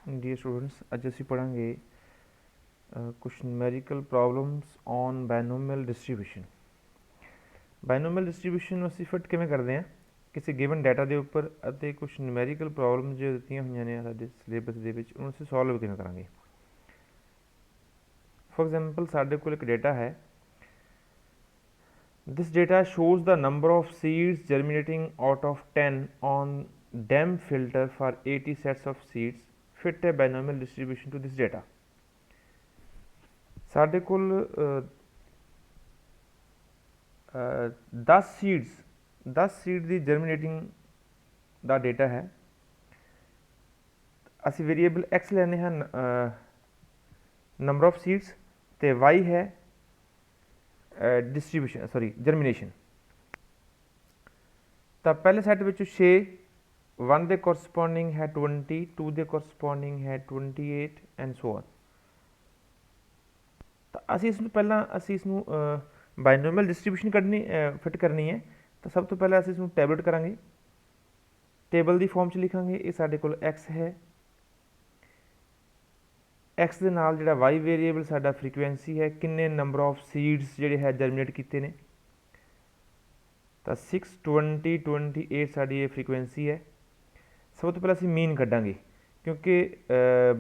Dear students, ਅੱਜ ਅਸੀਂ ਪੜਾਂਗੇ ਕੁਝ numerical problems on binomial distribution। Binomial distribution ਨੂੰ ਅਸੀਂ ਫਿਟ ਕਿਵੇਂ ਕਰਦੇ ਹਾਂ ਕਿਸੇ ਗਿਵਨ ਡਾਟਾ ਦੇ ਉੱਪਰ, ਅਤੇ ਕੁਝ numerical ਪ੍ਰੋਬਲਮ ਜੋ ਦਿੱਤੀਆਂ ਹੋਈਆਂ ਨੇ ਸਾਡੇ ਸਿਲੇਬਸ ਦੇ ਵਿੱਚ ਉਹਨੂੰ ਅਸੀਂ ਸੋਲਵ ਕਿਵੇਂ ਕਰਾਂਗੇ। ਫॉर एग्जांपल ਸਾਡੇ ਕੋਲ ਇੱਕ ਡਾਟਾ ਹੈ। This data shows the number of seeds germinating out of 10 on DEM filter for 80 sets of seeds. Fit a binomial distribution to this data। ਸਾਡੇ ਕੋਲ 10 ਸੀਡ ਦੀ ਜਰਮੀਨੇਟਿੰਗ ਦਾ ਡੇਟਾ ਹੈ। ਅਸੀਂ ਵੇਰੀਏਬਲ x ਲੈਣੇ ਹਨ ਨੰਬਰ ਆਫ ਸੀਡਸ, ਤੇ y ਹੈ distribution germination. ਤਾਂ ਪਹਿਲੇ ਸੈੱਟ ਵਿੱਚ 6, 1 ਦੇ ਕੋਰਸਪੋਂਡਿੰਗ ਹੈ 20, 2 ਦੇ ਕੋਰਸਪੋਂਡਿੰਗ ਹੈ 28 ਐਂਡ ਸੋ ਔਨ। ਤਾਂ ਅਸੀਂ ਇਸ ਨੂੰ ਬਾਇਨੋਮੀਅਲ ਡਿਸਟ੍ਰੀਬਿਊਸ਼ਨ ਫਿਟ ਕਰਨੀ ਹੈ। ਤਾਂ ਸਭ ਤੋਂ ਪਹਿਲਾਂ ਅਸੀਂ ਇਸ ਨੂੰ ਟੈਬਲੇਟ ਕਰਾਂਗੇ, ਟੇਬਲ ਦੀ ਫਾਰਮ 'ਚ ਲਿਖਾਂਗੇ। ਇਹ ਸਾਡੇ ਕੋਲ x ਹੈ, x ਦੇ ਨਾਲ ਜਿਹੜਾ y ਵੇਰੀਏਬਲ ਸਾਡਾ ਫ੍ਰੀਕੁਐਂਸੀ ਹੈ, ਕਿੰਨੇ ਨੰਬਰ ਆਫ ਸੀਡਸ ਜਿਹੜੇ ਹੈ ਜਰਮੀਨੇਟ ਕੀਤੇ ਨੇ। ਤਾਂ 6, 20, 28 ਸਾਡੀ ਇਹ ਫ੍ਰੀਕੁਐਂਸੀ ਹੈ। ਸਭ ਤੋਂ ਪਹਿਲਾਂ ਅਸੀਂ ਮੀਨ ਕੱਢਾਂਗੇ, ਕਿਉਂਕਿ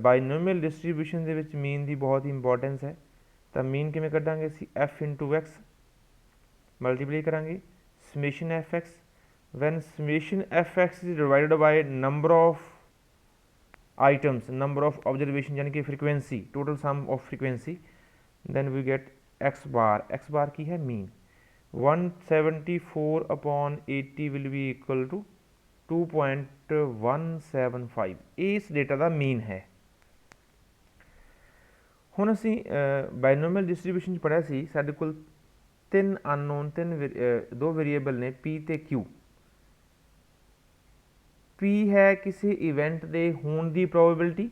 ਬਾਇਨੋਮੀਅਲ ਡਿਸਟ੍ਰੀਬਿਊਸ਼ਨ ਦੇ ਵਿੱਚ ਮੀਨ ਦੀ ਬਹੁਤ ਹੀ ਇੰਪੋਰਟੈਂਸ ਹੈ। ਤਾਂ ਮੀਨ ਕਿਵੇਂ ਕੱਢਾਂਗੇ ਅਸੀਂ, f ਇੰਟੂ x ਮਲਟੀਪਲਾਈ ਕਰਾਂਗੇ summation F X. When summation F X is divided by number of items, number of observation यानी कि frequency, total sum of frequency, then we get X bar. X bar की है mean. 174 upon 80 will be equal to 2.175। इस data का mean है। हुण असीं binomial distribution पढ़िया सी, साडे कोल 3 अननोन, 2 वेरीएबल ने पी ते क्यू। P है किसी इवेंट के होने की प्रोबेबिलिटी,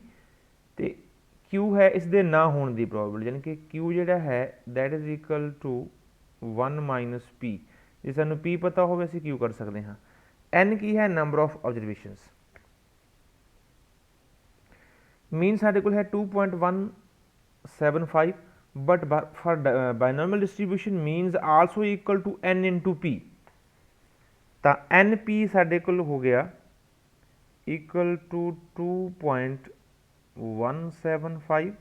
तो Q है इसके ना होने की प्रोबेबिलिटी, यानी कि Q जोड़ा है that is equal to 1 minus P। जे सानू P पता हो असीं Q कर सकते हाँ। N की है नंबर ऑफ ऑब्जरवेशनस। मीन साडे कोल है 2.175, but for binomial distribution mean is also equal to N into P। तो NP साडे कोल हो गया इक्वल टू 2.175।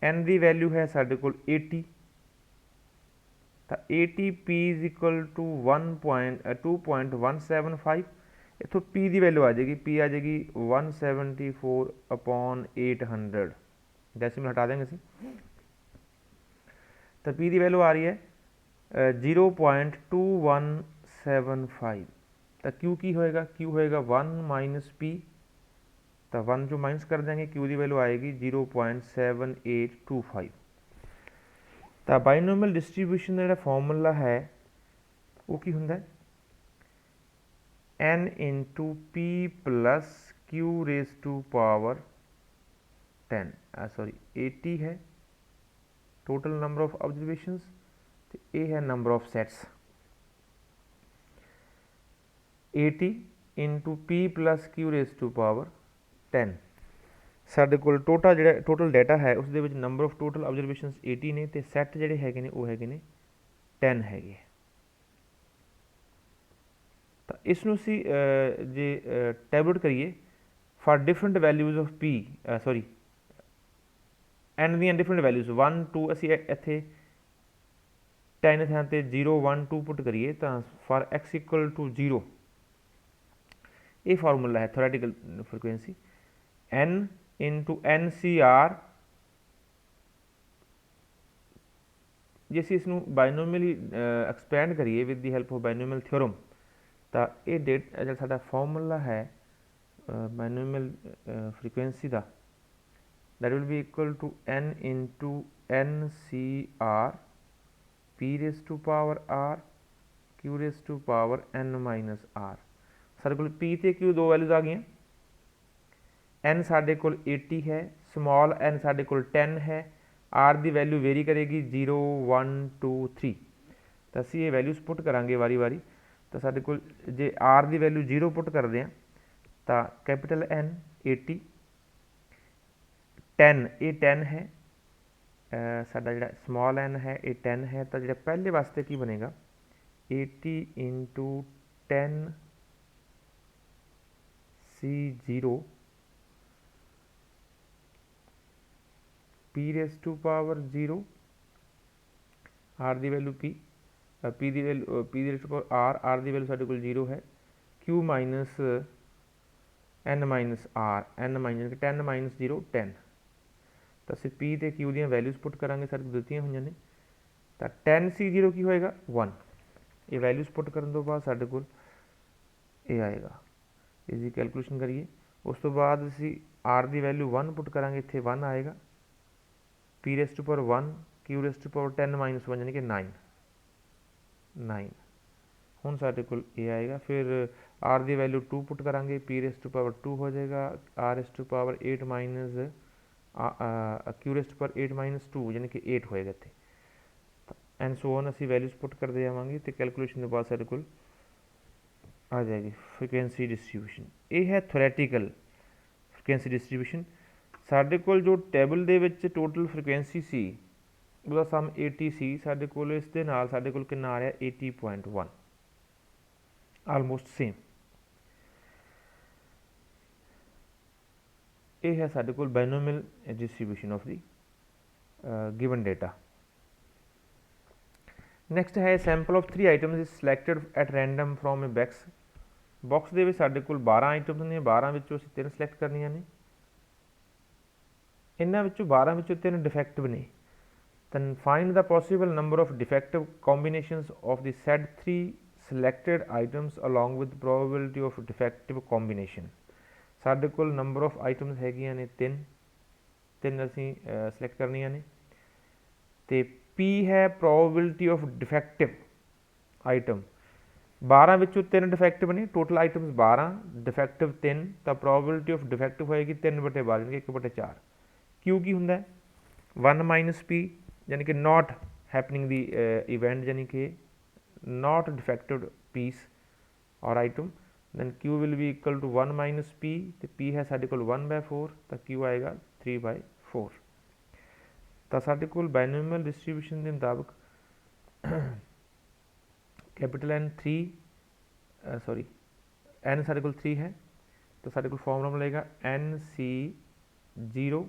एन की वैल्यू है साढ़े को 80। तो 80p इज इक्वल टू 2.175। इतों p की वैल्यू आ जाएगी, p आ जाएगी 174 अपॉन 800। डेसिमल हटा देंगे इसी। तो p की वैल्यू आ रही है 0.2175। तो क्यू की होएगा, क्यू होएगा 1 माइनस पी। तो 1 जो माइनस कर देंगे, क्यू की वैल्यू आएगी 0.7825। तो बायनोमियल डिस्ट्रीब्यूशन का जो फॉर्मूला है वो की होंगे n into P plus Q raise to power 10 80 है टोटल नंबर ऑफ ऑब्जरवेशंस, तो ये है number of sets. 80 into P plus Q raise to power 10। साढ़े कोल टोटल डाटा है उस नंबर ऑफ टोटल ऑब्जरवेशनस 80 ने, तो सैट जोड़े है वो है 10 है। तो इसनों असी जे टैबलेट करिए for different values of P N दी डिफरेंट वैल्यूज़ 1 2 असी इत्थे 10 थां ते 0 1 2 पुट करिए। तो फॉर एक्स इक्वल टू 0 ये फार्मूला है theoretical frequency n into N C R. जे असीं इसनूं बायनोमियली एक्सपैंड करिए with the help of binomial theorem, तो ये जो साडा फार्मूला है बायनोमियल फ्रीक्वेंसी का, that will be equal to n into N C R P raise to power r Q raise to power n minus r। साढ़े को P ते Q 2 values आ गई। एन साढ़े को 80 है, स्मॉल एन साढ़े को 10 है, आर की वैल्यू वेरी करेगी 0 1 2 3। तो असी ये वैल्यूज पुट करांगे वारी वारी। तो साढ़े को जे आर की वैल्यू 0 पुट करते हैं तो कैपिटल एन 80 10 ये 10 है, साडा जिहड़ा स्मॉल n है ये 10 है, तो जिहड़ा पहले वास्ते की बनेगा 80 into 10c0 p raise to power 0 r की वैल्यू p p की value p raise to power r की वैल्यू साडे कोल 0 है, q minus n minus r n minus 10 minus 0 10, तो ਅਸੀਂ p ਤੇ q ਦੀਆਂ ਵੈਲਿਊਜ਼ ਪੁੱਟ ਕਰਾਂਗੇ, ਸਾਡੇ ਦਿੱਤੀਆਂ ਹੋਈਆਂ ਨੇ, ਤਾਂ 10c0 ਕੀ ਹੋਏਗਾ 1, ਇਹ ਵੈਲਿਊਜ਼ ਪੁੱਟ ਕਰਨ ਤੋਂ ਬਾਅਦ ਸਾਡੇ ਕੋਲ ਇਹ ਆਏਗਾ, ਇਸਦੀ ਕੈਲਕੂਲੇਸ਼ਨ ਕਰੀਏ। ਉਸ ਤੋਂ ਬਾਅਦ ਅਸੀਂ r ਦੀ ਵੈਲਿਊ 1 ਪੁੱਟ ਕਰਾਂਗੇ, ਇੱਥੇ 1 ਆਏਗਾ, p raise to power 1 q raise to power 10 minus 1 यानी कि 9 ਹੁਣ ਸਾਡੇ ਕੋਲ ਇਹ ਆਏਗਾ। ਫਿਰ r ਦੀ ਵੈਲਿਊ 2 ਪੁੱਟ ਕਰਾਂਗੇ, p रेज़ टू पावर 2 ਹੋ ਜਾਏਗਾ, r raise to power 8 minus q raise to power 8 minus 2 यानी कि 8 ਹੋਏਗਾ ਇੱਥੇ, ਐਂਡ ਸੋ ਔਨ ਅਸੀਂ ਵੈਲਿਊਜ਼ ਪੁੱਟ ਕਰਦੇ ਜਾਵਾਂਗੇ ਤੇ ਕੈਲਕੂਲੇਸ਼ਨ ਤੋਂ ਬਾਅਦ ਸਾਡੇ ਕੋਲ ਆ ਜਾਏਗੀ ਫ੍ਰੀਕੁਐਂਸੀ ਡਿਸਟ੍ਰੀਬਿਊਸ਼ਨ। ਇਹ ਹੈ ਥਿਓਰੈਟੀਕਲ ਫ੍ਰੀਕੁਐਂਸੀ ਡਿਸਟ੍ਰੀਬਿਊਸ਼ਨ। ਸਾਡੇ ਕੋਲ ਜੋ ਟੇਬਲ ਦੇ ਵਿੱਚ ਟੋਟਲ ਫ੍ਰੀਕੁਐਂਸੀ ਸੀ ਉਹਦਾ ਸਮ 80 ਸੀ, ਸਾਡੇ ਕੋਲ ਇਸ ਦੇ ਨਾਲ ਸਾਡੇ ਕੋਲ ਕਿੰਨਾ ਆ ਰਿਹਾ 80.1, ਆਲਮੋਸਟ ਸੇਮ। ਇਹ ਹੈ ਸਾਡੇ ਕੋਲ binomial distribution of the given data. Next ਹੈ sample of 3 items is selected at random from a box ਦੇ ਵਿੱਚ ਸਾਡੇ ਕੋਲ 12 ਆਈਟਮਸ ਨੇ, 12 ਵਿੱਚੋਂ ਅਸੀਂ 3 ਸਿਲੈਕਟ ਕਰਨੀਆਂ ਨੇ, ਇਹਨਾਂ ਵਿੱਚੋਂ 12 ਵਿੱਚੋਂ 3 ਡਿਫੈਕਟਿਵ ਨੇ, then find the possible number of defective combinations of the said 3 selected items along with probability of defective combination। ਸਾਡੇ ਕੋਲ ਨੰਬਰ ਆਫ ਆਈਟਮਸ ਹੈਗੀਆਂ ਨੇ 3 ਅਸੀਂ ਸਿਲੈਕਟ ਕਰਨੀਆਂ ਨੇ, ਤੇ p ਹੈ ਪ੍ਰੋਬੇਬਿਲਿਟੀ ਆਫ ਡਿਫੈਕਟਿਵ ਆਈਟਮ। 12 ਵਿੱਚੋਂ 3 ਡਿਫੈਕਟਿਵ ਨੇ, ਟੋਟਲ ਆਈਟਮਸ 12, ਡਿਫੈਕਟਿਵ 3, ਤਾਂ ਪ੍ਰੋਬੇਬਿਲਿਟੀ ਆਫ ਡਿਫੈਕਟਿਵ ਹੋਏਗੀ 3/12 ਯਾਨੀ ਕਿ 1/4। q ਕੀ ਹੁੰਦਾ 1 ਮਾਈਨਸ p यानी कि नॉट हैपनिंग दी इवेंट यानी कि नॉट डिफेक्टेड पीस और item, then q will be equal to 1 minus p, तो p है साढ़े कोल 1/4, तो q आएगा 3/4। तो साढ़े कोल बाइनोमियल डिस्ट्रीब्यूशन के मुताबिक कैपिटल N 3 सॉरी n साढ़े कोल 3 है, तो साढ़े कोल फॉर्मूला मिलेगा NC0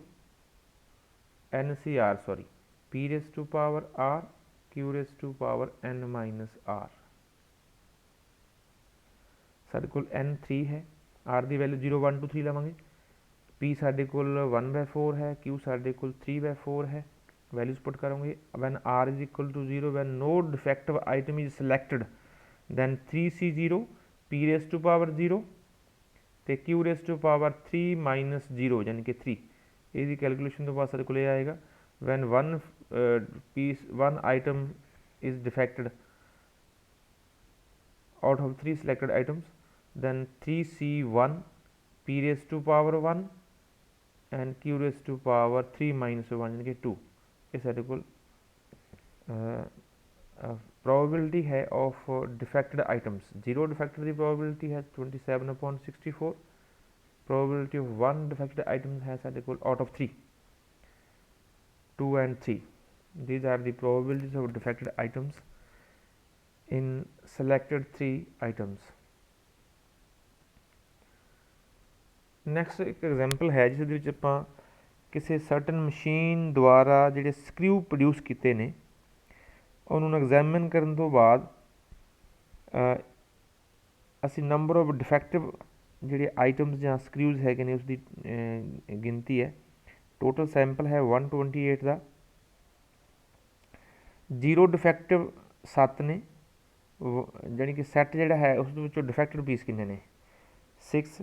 NCR sorry p raise to power r q raise to power n minus r। साढ़े कोल n 3 है, r की वैल्यू 0 1 2 3 लवांगे, p साढ़े कोल 1/4 है, q साढ़े कोल 3/4 है, वैल्यूज पुट करोगे। When r is equal to 0 when no defective item is selected then 3c0 p raise to power 0 तो q raise to power 3 minus 0 यानी कि 3। इसकी कैलकुलेशन तो बाद साढ़े कोल आएगा when one item is defected out of 3 selected items then 3c1 p raised to power 1 and q raised to power 3 minus 1 यानी कि 2। ये साढ़े कोल probability है of defected items। 0 defected की probability है 27/64, probability of 1 defected item है साढ़े कोल out of 3 2 and 3। These are the probabilities of defected items in selected 3 items। Next एक एग्जाम्पल है जिस ਵਿੱਚ ਆਪਾਂ ਕਿਸੇ ਸਰਟਨ ਮਸ਼ੀਨ ਦੁਆਰਾ ਜਿਹੜੇ ਸਕਰੂ ਪ੍ਰੋਡਿਊਸ ਕੀਤੇ ਨੇ ਉਹਨਾਂ ਨੂੰ ਐਗਜ਼ਾਮਿਨ ਕਰਨ ਤੋਂ ਬਾਅਦ ਅਸੀਂ ਨੰਬਰ ਆਫ ਡਿਫੈਕਟਿਵ ਜਿਹੜੇ ਆਈਟਮਸ ਜਾਂ ਸਕਰੂਜ਼ ਹੈਗੇ ਨੇ ਉਸ ਦੀ ਗਿਣਤੀ ਹੈ। टोटल सैंपल है 128 का, 0 डिफेक्टिव 7 ने, यानी कि सैट जोड़ा है उस डिफेक्टेड पीस किन्ने ने 6,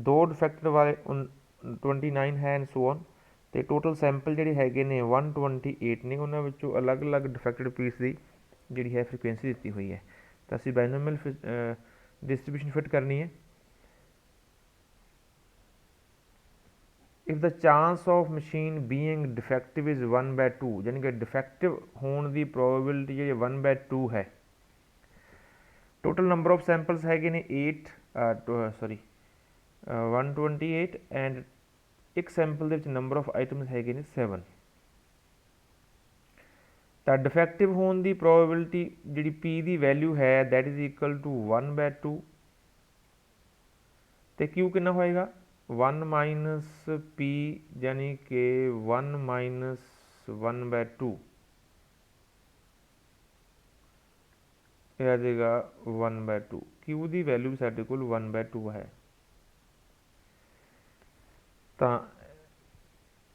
2 डिफेक्टेड वाले 29 है एंड सो ऑन। तो टोटल सैंपल जोड़े है ने 128 ने, उन्होंने अलग अलग डिफेक्टेड पीस की जी है फ्रीकुएंसी दी हुई है। तो असी बाइनोमियल डिस्ट्रीब्यूशन फिट करनी है। If the chance of machine being defective is 1/2 यानी कि डिफेक्टिव होने की प्रोबेबिलिटी जी 1/2 है। टोटल नंबर ऑफ सैंपल्स है ने 128 एंड एक sample they number of items हैगे ने 7, तो डिफेक्टिव होने की प्रोबेबिलिटी जी पी की वैल्यू है दैट इज इक्वल टू 1/2, तो क्यू कितना होएगा 1 माइनस पी यानी कि 1 माइनस 1/2 आ जाएगा 1/2। क्यू की वैल्यू साढ़े को 1/2 है, तो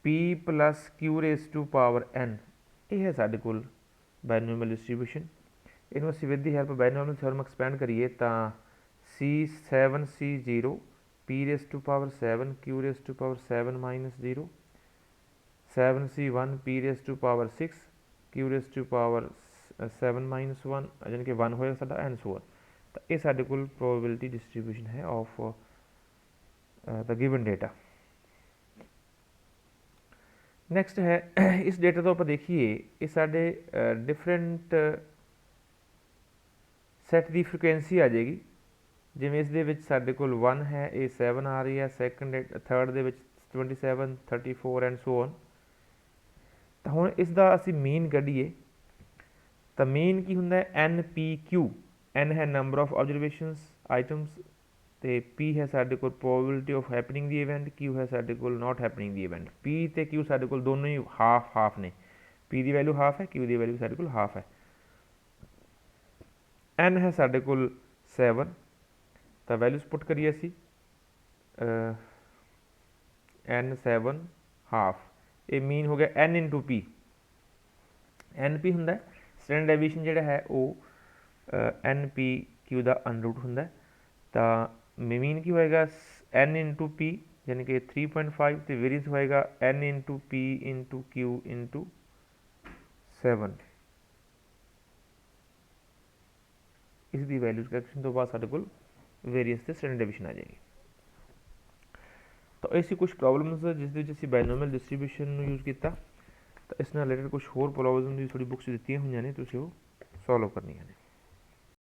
P plus Q raise to power n ये है साढ़े को बाइनोमियल डिस्ट्रीब्यूशन। इनू असीं with the help binomial theorem expand करिए तो C7C0 P raise to power 7 Q raise to power 7 minus 0, 7C1 P raise to power 6 Q raise to power 7 minus 1 यानी कि 1 होएगा साडा एंड सो ऑन। तो ये साडे कोल प्रोबेबिलिटी डिस्ट्रीब्यूशन है of the given data. Next है इस डेटा तो आप देखिए ये साडे डिफरेंट सैट की फ्रीकुएंसी आ जाएगी, जिमें इस दे विच साडे कोल 1 है, ये 7 आ रही है, second third they which 27 34 and so on. तो हुण इसका असीं मीन कढीए तो मीन की हुंदा है NPQ, N है नंबर ऑफ ऑब्जरवेशनस आइटम्स, तो P है साडे कोल probability of happening the event, Q है साडे कोल not happening the event. P ते Q साडे कोल दोनों ही हाफ हाफ ने, P की वैल्यू हाफ है, Q की वैल्यू साडे कोल हाफ है। N है साडे कोल 7, तो वैल्यूज पुट करिए असी N7 हाफ, ये मीन हो गया N इंटू P। NP हुंदा स्टैंडर्ड डेविएशन जिहड़ा है वो NPQ का अनरूट हुंदा, तो मीन की होएगा N इंटू P यानी कि 3.5, तो वेरियंस होएगा N into P into Q into 7। इसकी वैल्यूज करेक्शन तो बाद साडे कोल वेरियंस ते स्टैंडर्ड डेविएशन आ जाएगी। तो ऐसी कुछ प्रॉब्लम्स जिस असीं बाइनोमियल डिस्ट्रीब्यूशन यूज़ किया, तो इस नाल रिलेटेड कुछ होर प्रॉब्लम की थोड़ी बुक्स दित्तियां हुई ने, तुसीं वो सॉल्व करनियां ने।